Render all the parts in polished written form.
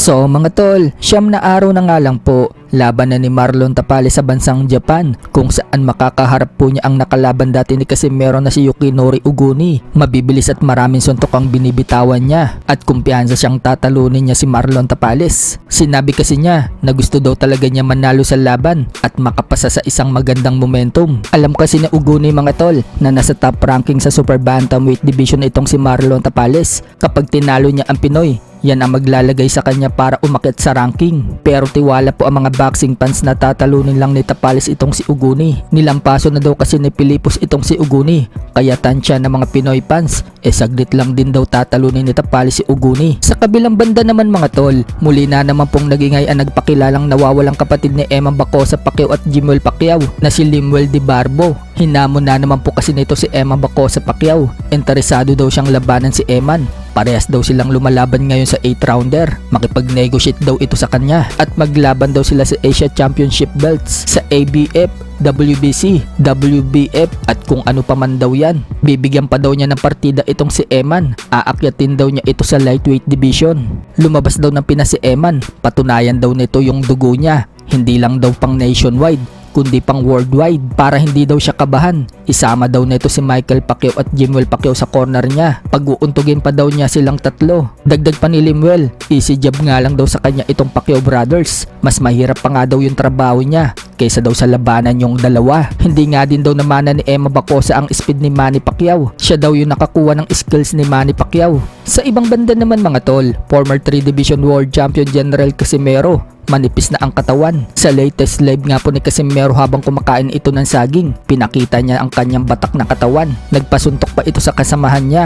So mga tol, 9 na araw na nga lang po, laban na ni Marlon Tapales sa bansang Japan, kung saan makakaharap po niya ang nakalaban dati ni Casimero na si Yukinori Uguni. Mabibilis at maraming suntok ang binibitawan niya at kumpiyansa siyang tatalunin niya si Marlon Tapales. Sinabi kasi niya na gusto daw talaga niya manalo sa laban at makapasa sa isang magandang momentum. Alam kasi ni Uguni mga tol na nasa top ranking sa Super Bantamweight Division itong si Marlon Tapales. Kapag tinalo niya ang Pinoy, yan ang maglalagay sa kanya para umakyat sa ranking. Pero tiwala po ang mga boxing fans na tatalunin lang ni Tapales itong si Uguni. Nilampaso na daw kasi ni Pilipos itong si Uguni, kaya tansya ng mga Pinoy fans, saglit lang din daw tatalunin ni Tapales si Uguni. Sa kabilang banda naman mga tol, muli na naman pong nagingay ang nagpakilalang nawawalang kapatid ni Emma Bacosa Pacquiao at Jimwell Pacquiao na si Limuel Di Barbo. Hinamon na naman po kasi nito si Emma Bacosa Pacquiao. Interesado daw siyang labanan si Eman. Parehas daw silang lumalaban ngayon sa 8-rounder. Makipag-negotiate daw ito sa kanya at maglaban daw sila sa Asia Championship belts sa ABF, WBC, WBF at kung ano pa man daw yan. Bibigyan pa daw niya ng partida itong si Eman. Aakyatin daw niya ito sa lightweight division. Lumabas daw ng Pinas si Eman. Patunayan daw nito yung dugo niya. Hindi lang daw pang nationwide, kundi pang worldwide. Para hindi daw siya kabahan, isama daw nito si Michael Pacquiao at Jimwell Pacquiao sa corner niya. Pag-uuntugin pa daw niya silang tatlo. Dagdag pa ni Limuel, easy job nga lang daw sa kanya itong Pacquiao brothers. Mas mahirap pa nga daw yung trabaho niya kaysa daw sa labanan yung dalawa. Hindi nga din daw namana ni Emma Bacosa ang speed ni Manny Pacquiao. Siya daw yung nakakuha ng skills ni Manny Pacquiao. Sa ibang banda naman mga tol, former 3 Division World Champion General Casimero, manipis na ang katawan. Sa latest live nga po ni Casimero habang kumakain ito ng saging, pinakita niya ang kanyang batak na katawan. Nagpasuntok pa ito sa kasamahan niya.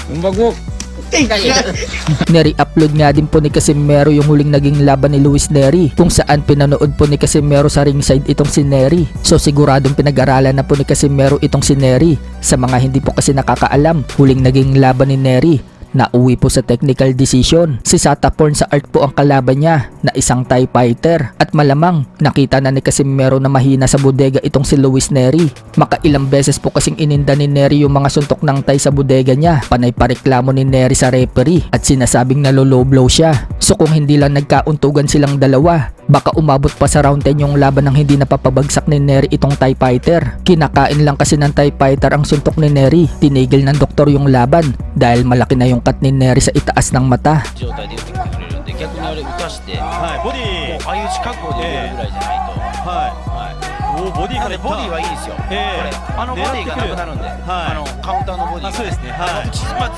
Sumbag mo! Neri-upload nga din po ni Casimero yung huling naging laban ni Luis Nery, kung saan pinanood po ni Casimero sa ringside itong si Nery. So siguradong pinag-aralan na po ni Casimero itong si Nery. Sa mga hindi po kasi nakakaalam, huling naging laban ni Nery, nauwi po sa technical decision. Si Sataporn sa art po ang kalaban niya na isang Thai fighter at malamang nakita na ni Casimero na mahina sa bodega itong si Luis Nery. Makailang beses po kasing ininda ni Nery yung mga suntok ng Thai sa bodega niya. Panay pareklamo ni Nery sa referee at sinasabing nalolow blow siya. So kung hindi lang nagkauntugan silang dalawa, baka umabot pa sa round 10 yung laban ng hindi napapabagsak ni Nery itong Thai fighter. Kinakain lang kasi ng Thai fighter ang suntok ni Nery. Tinigil ng doktor yung laban dahil malaki na yung cut ni Nery sa itaas ng mata. 状態で打ってくれるんで、逆にあれ打たして、ボディもうああいう近くで出るぐらいじゃないと、おボディなんからいったでボディはいいですよ、これあのボディがなくなるんで、はいカウンターのボディが、そうですねはいまあ